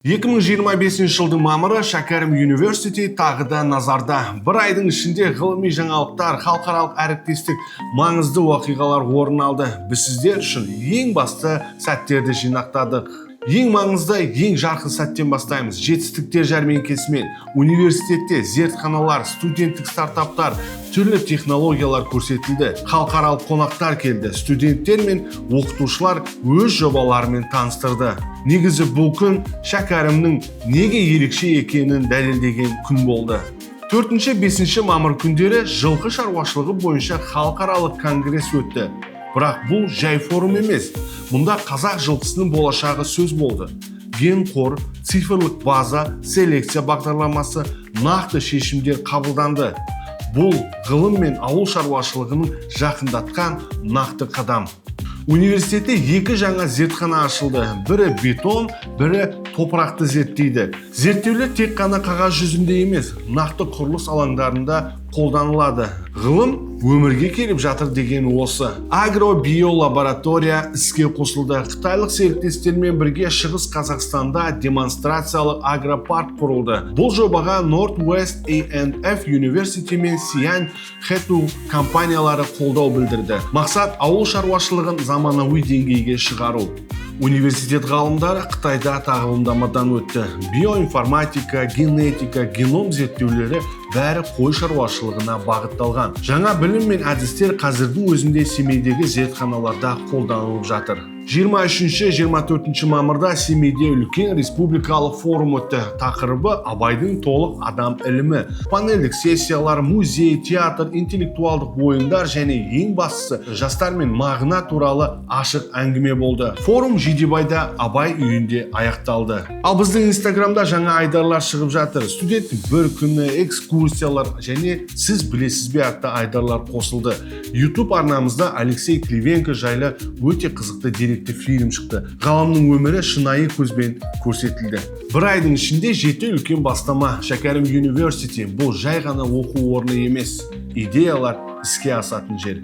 2025 жылдың мамыры Шәкәрім University тағы да назарда. Бір айдың ішінде ғылыми жаңалықтар, халықаралық әріптестік, маңызды оқиғалар орын алды. Біз сіздер үшін ең басты сәттерді жинақтадық. Ең маңызды, ең жарқын сәттен бастаймыз. Жетістіктер жәрмеңкесімен университетте зертханалар, студенттік стартаптар, түрлі технологиялар көрсетілді. Халықаралық қонақтар келді. Студенттер мен оқытушылар өз жобаларымен таныстырды. Негізі бұл күн Шәкәрімнің неге ерекше екенін дәлелдеген күн болды. 4-5 мамыр күндері жылқы шаруашылығы бойынша халықаралық конгресс өтті. Бірақ бұл жай форум емес. Мұнда қазақ жылқысының болашағы сөз болды. Ген қор, цифрлық база, селекция бағдарламасы, нақты шешімдер қабылданды. Бұл ғылым мен ауыл шаруашылығының жақындатқан нақты қадам. Университетте 2 жаңа зертхана ашылды. Бірі бетон, бірі топырақты зерттейді. Зерттеулер тек қана қағаз жүзінде емес, нақты құрылыс алаңдарында қолданылады. Ғылым өмірге келіп жатыр деген осы. Агробиолаборатория іске қосылды. Қытайлық серіктестермен бірге Шығыс Қазақстанда демонстрациялық агропарк құрылды. Бұл жобаға Northwest A&F University мен Sian Hetu компаниялары қолдау білдірді. Мақсат ауыл шаруашылығын заманауи деңгейге шығару. Университет ғалымдары Қытайда тағылымдамадан өтті. Биоинформатика, генетика, геном зерттеулері бәрі қой шаруашылығына бағытталған. Жаңа білім мен әдістер қазірдің өзінде Семейдегі зертханаларда қолданылып жатыр. 23-24 мамырда Семейде үлкен республикалық форум өтті. Тақырыбы Абайдың толық адам ілімі. Панельдік сессиялар, музей, театр, интеллектуалдық ойындар және ең бастысы жастар мен мағына туралы ашық әңгіме болды. Форум Жидебайда Абай үйінде аяқталды. Ал біздің Инстаграмда жаңа айдарлар шығып жатыр. Студенттің бір күні, экскурсиялар және сіз білесіз бе атты айдарлар қосылды. YouTube арнамызда Алексей Кривенко жайлы өте қызықты деректі фильм шықты. Ғалымның өмірі шынайы көзбен көрсетілді. Бір айдың ішінде 7 үлкен бастама. Шәкәрім University бұл жай ғана оқу орны емес, идеялар іске асатын жер.